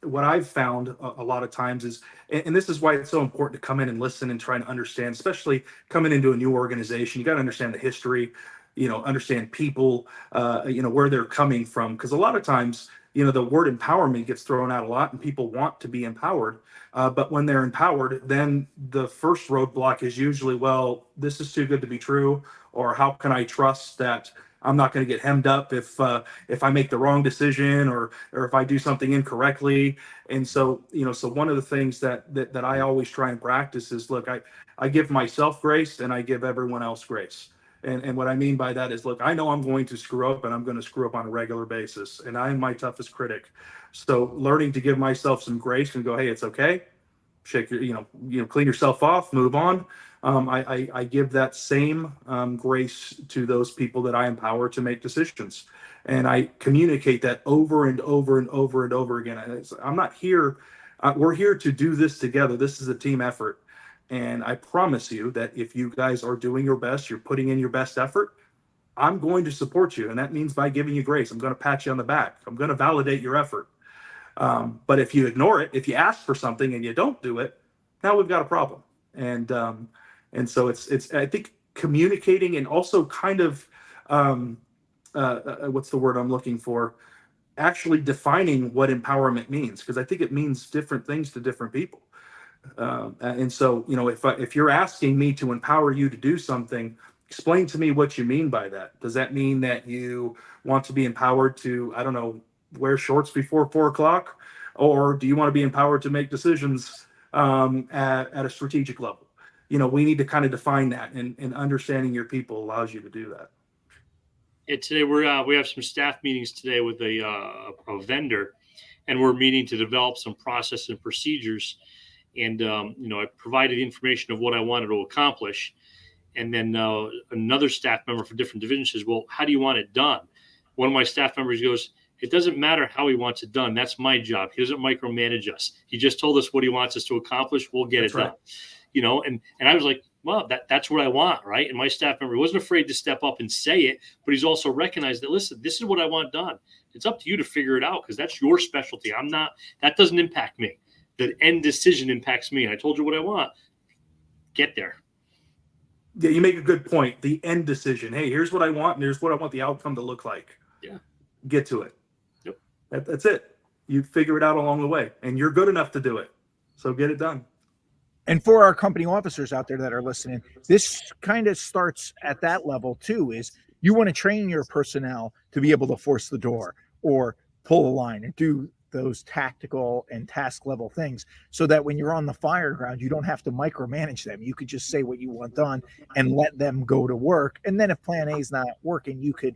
what I've found a lot of times is, and this is why it's so important to come in and listen and try to understand, especially coming into a new organization, you got to understand the history, understand people, where they're coming from. Because a lot of times, the word empowerment gets thrown out a lot and people want to be empowered. But when they're empowered, then the first roadblock is usually, well, this is too good to be true, or how can I trust that I'm not going to get hemmed up if I make the wrong decision, or if I do something incorrectly. And so, so one of the things that I always try and practice is, look, I give myself grace and I give everyone else grace. And what I mean by that is, look, I know I'm going to screw up, and I'm going to screw up on a regular basis, and I am my toughest critic. So learning to give myself some grace and go, hey, it's okay. Shake your, clean yourself off, move on. I give that same grace to those people that I empower to make decisions. And I communicate that over and over and over and over again. I'm not here, we're here to do this together. This is a team effort. And I promise you that if you guys are doing your best, you're putting in your best effort, I'm going to support you. And that means by giving you grace, I'm going to pat you on the back. I'm going to validate your effort. But if you ignore it, if you ask for something and you don't do it, now we've got a problem. And so it's I think communicating and also kind of what's the word I'm looking for? Actually defining what empowerment means, because I think it means different things to different people. And so, if you're asking me to empower you to do something, explain to me what you mean by that. Does that mean that you want to be empowered to, I don't know, wear shorts before 4 o'clock? Or do you want to be empowered to make decisions at a strategic level? We need to kind of define that, and understanding your people allows you to do that. Yeah, today we have some staff meetings today with a vendor, and we're meeting to develop some process and procedures. And I provided information of what I wanted to accomplish, and then another staff member for different divisions says, "Well, how do you want it done?" One of my staff members goes, "It doesn't matter how he wants it done. That's my job. He doesn't micromanage us. He just told us what he wants us to accomplish. We'll get it done." And I was like, well, that's what I want, right? And my staff member wasn't afraid to step up and say it, but he's also recognized that, listen, this is what I want done. It's up to you to figure it out, because that's your specialty. That doesn't impact me. The end decision impacts me. I told you what I want. Get there. Yeah, you make a good point. The end decision. Hey, here's what I want, and here's what I want the outcome to look like. Yeah. Get to it. Yep. That's it. You figure it out along the way, and you're good enough to do it. So get it done. And for our company officers out there that are listening, this kind of starts at that level too, is you want to train your personnel to be able to force the door or pull a line and do those tactical and task level things, so that when you're on the fire ground, you don't have to micromanage them. You could just say what you want done and let them go to work. And then if plan A is not working, you could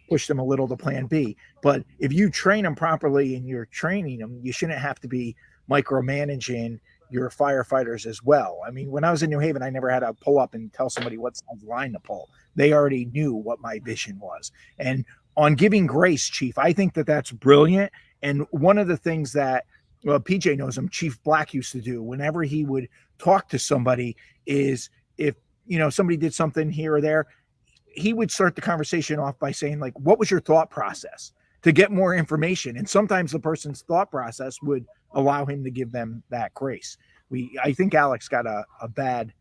push them a little to plan B. But if you train them properly and you're training them, you shouldn't have to be micromanaging your firefighters as well. I mean, when I was in New Haven, I never had to pull up and tell somebody what size line to pull. They already knew what my vision was. And on giving grace, Chief, I think that that's brilliant. And one of the things that PJ knows him, Chief Black used to do whenever he would talk to somebody is, if somebody did something here or there, he would start the conversation off by saying, like, what was your thought process, to get more information. And sometimes the person's thought process would allow him to give them that grace. I think Alex got a bad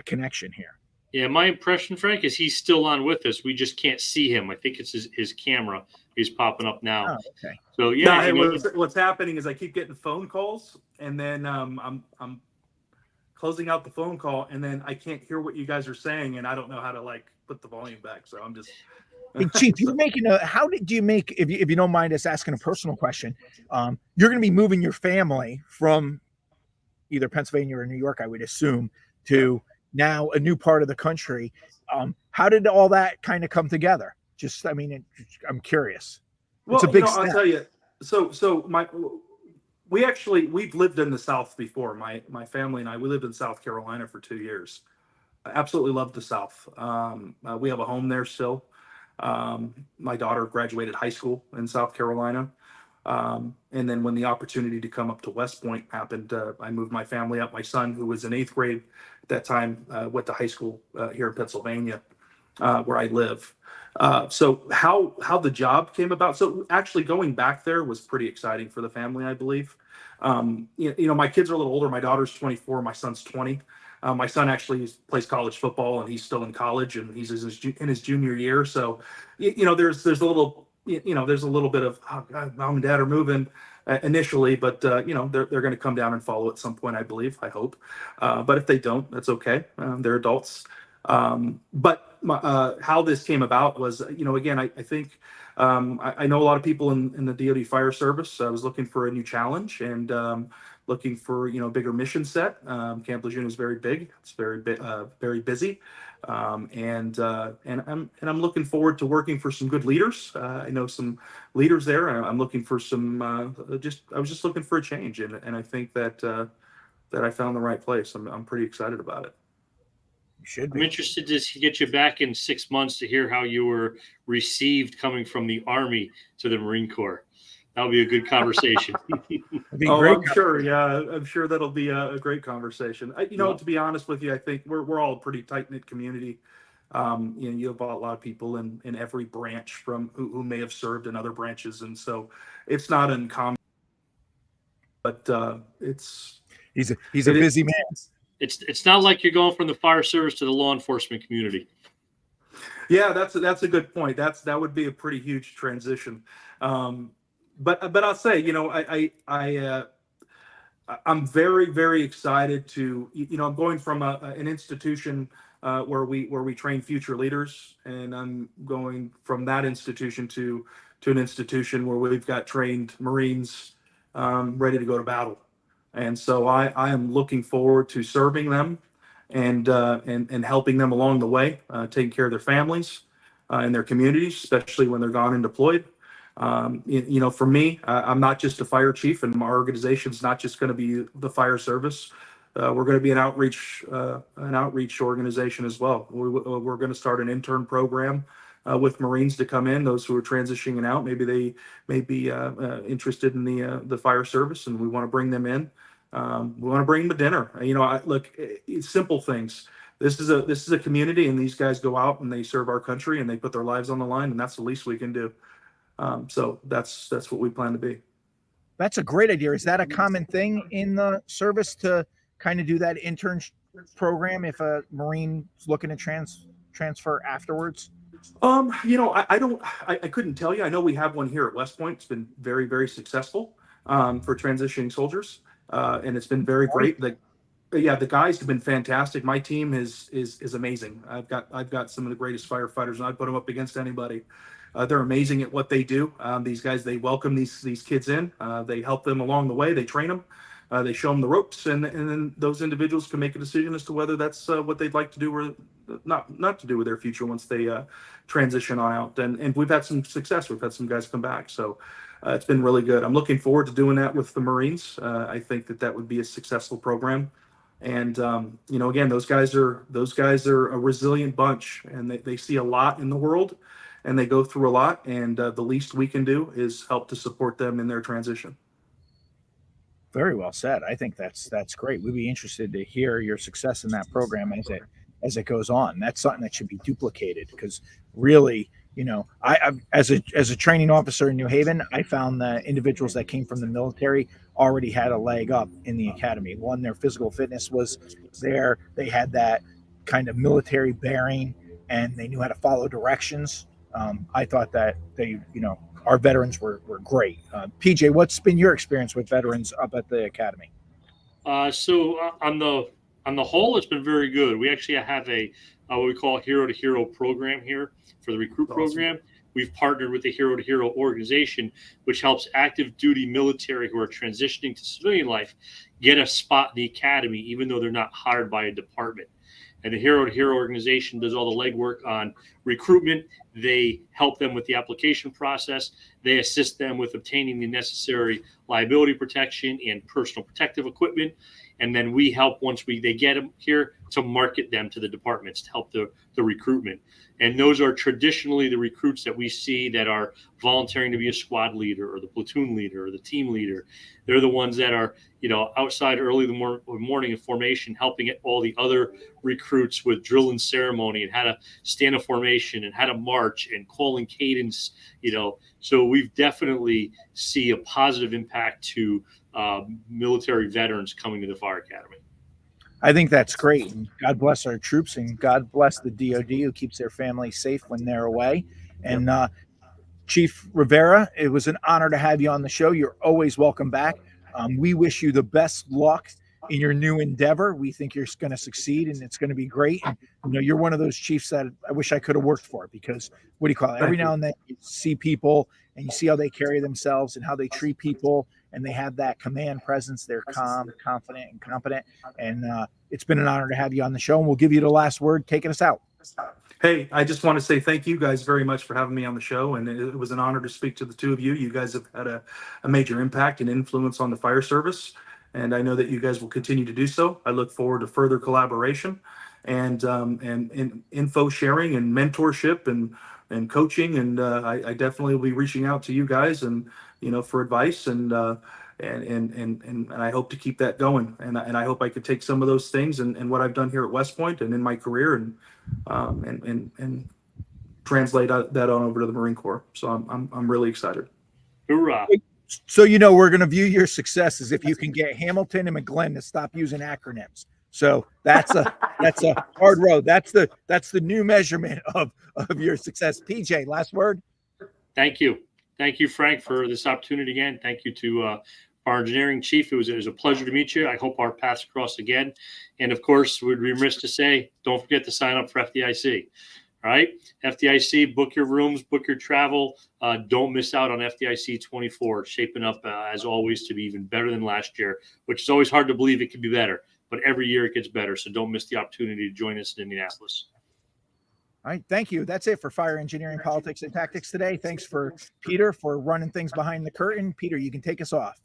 connection here. Yeah, my impression, Frank, is he's still on with us. We just can't see him. I think it's his camera. He's popping up now. Oh, okay. So yeah, what's happening is I keep getting phone calls, and then I'm closing out the phone call, and then I can't hear what you guys are saying, and I don't know how to put the volume back. So I'm just. Hey, Chief, you're making how did you make, if you don't mind us asking a personal question, you're going to be moving your family from either Pennsylvania or New York, I would assume, to now a new part of the country. How did all that kind of come together? I'm curious. Well, it's a big step. I'll tell you. So we've lived in the South before. My family and we lived in South Carolina for 2 years. I absolutely love the South. We have a home there still. My daughter graduated high school in South Carolina. And then when the opportunity to come up to West Point happened, I moved my family up. My son, who was in 8th grade at that time, went to high school here in Pennsylvania, where I live. So how the job came about. So actually going back there was pretty exciting for the family, I believe. My kids are a little older. My daughter's 24, my son's 20. My son actually plays college football, and he's still in college, and he's in his junior year. So, there's a little, there's a little bit of, oh God, mom and dad are moving initially, but they're going to come down and follow at some point, I believe, I hope. But if they don't, that's okay. They're adults. But how this came about was, again, I think I know a lot of people in the DoD fire service. I was looking for a new challenge, and looking for bigger mission set. Camp Lejeune is very big. It's very busy, and I'm looking forward to working for some good leaders. I know some leaders there. I'm looking for some. I was just looking for a change, and I think that I found the right place. I'm pretty excited about it. You should I'm be. interested to get you back in 6 months to hear how you were received coming from the Army to the Marine Corps. That'll be a good conversation. It'd be Oh, great. I'm sure. Yeah, I'm sure that'll be a great conversation. To be honest with you, I think we're all a pretty tight knit community. You have a lot of people in every branch from who may have served in other branches, and so it's not uncommon. But He's a it is- busy man. It's not like you're going from the fire service to the law enforcement community. Yeah, that's a good point. That would be a pretty huge transition. But I'll say, I'm very, very excited to, I'm going from an institution where we train future leaders, and I'm going from that institution to an institution where we've got trained Marines ready to go to battle. And so I am looking forward to serving them and helping them along the way, taking care of their families and their communities, especially when they're gone and deployed. For me, I'm not just a fire chief, and my organization is not just going to be the fire service. We're going to be an outreach organization as well. We're going to start an intern program with Marines to come in, those who are transitioning out. Maybe they may be interested in the fire service, and we want to bring them in. We want to bring them to dinner. Look, it's simple things. This is a community, and these guys go out and they serve our country and they put their lives on the line, and that's the least we can do. So that's what we plan to be. That's a great idea. Is that a common thing in the service to kind of do that intern program if a Marine's looking to transfer afterwards? I couldn't tell you. I know we have one here at West Point. It's been very, very successful for transitioning soldiers, and it's been very great. The guys have been fantastic. My team is amazing. I've got some of the greatest firefighters, and I put them up against anybody. They're amazing at what they do. These guys, they welcome these kids in. They help them along the way. They train them. They show them the ropes, and then those individuals can make a decision as to whether that's what they'd like to do or not to do with their future once they transition on out. And we've had some success. We've had some guys come back. So it's been really good. I'm looking forward to doing that with the Marines. I think that would be a successful program. And again, those guys are a resilient bunch, and they see a lot in the world, and they go through a lot. And the least we can do is help to support them in their transition. Very well said. I think that's great. We'd be interested to hear your success in that program as it goes on. That's something that should be duplicated, because really, I as a training officer in New Haven, I found that individuals that came from the military already had a leg up in the academy. One, their physical fitness was there. They had that kind of military bearing, and they knew how to follow directions. I thought that our veterans were great. PJ, what's been your experience with veterans up at the academy? So on the whole, it's been very good. We actually have a what we call hero to hero program here for the recruit program. We've partnered with the Hero to Hero organization, which helps active duty military who are transitioning to civilian life get a spot in the academy, even though they're not hired by a department. And the Hero to Hero organization does all the legwork on recruitment. They help them with the application process. They assist them with obtaining the necessary liability protection and personal protective equipment. And then we help once they get them here to market them to the departments to help the recruitment. And those are traditionally the recruits that we see that are volunteering to be a squad leader or the platoon leader or the team leader. They're the ones that are, outside early in the morning in formation, helping all the other recruits with drill and ceremony and how to stand in formation and how to march and calling cadence, So we've definitely see a positive impact to military veterans coming to the Fire Academy. I think that's great. And God bless our troops, and God bless the DOD who keeps their families safe when they're away. And Chief Rivera, it was an honor to have you on the show. You're always welcome back. We wish you the best luck in your new endeavor. We think you're going to succeed, and it's going to be great. And, you're one of those chiefs that I wish I could have worked for, because what do you call it? Every now and then you see people and you see how they carry themselves and how they treat people, and they have that command presence. They're calm, confident, and competent. And it's been an honor to have you on the show, and we'll give you the last word taking us out. Hey, I just want to say thank you guys very much for having me on the show. And it was an honor to speak to the two of you. You guys have had a major impact and influence on the fire service. and I know that you guys will continue to do so. I look forward to further collaboration and info sharing and mentorship and coaching. And I definitely will be reaching out to you guys and for advice and I hope to keep that going. And I hope I could take some of those things and what I've done here at West Point and in my career and translate that on over to the Marine Corps. So I'm really excited. Hoorah. So we're going to view your successes if you can get Hamilton and McGlenn to stop using acronyms. So that's a hard road. That's the new measurement of your success. PJ, last word. Thank you, Frank, for this opportunity again. Thank you to our engineering chief. It was a pleasure to meet you. I hope our paths cross again. And of course, we'd be remiss to say, don't forget to sign up for FDIC. All right, FDIC, book your rooms, book your travel. Don't miss out on FDIC 24, shaping up as always to be even better than last year, which is always hard to believe it could be better, but every year it gets better. So don't miss the opportunity to join us in Indianapolis. All right, thank you. That's it for Fire Engineering, Politics, and Tactics today. Thanks for Peter for running things behind the curtain. Peter, you can take us off.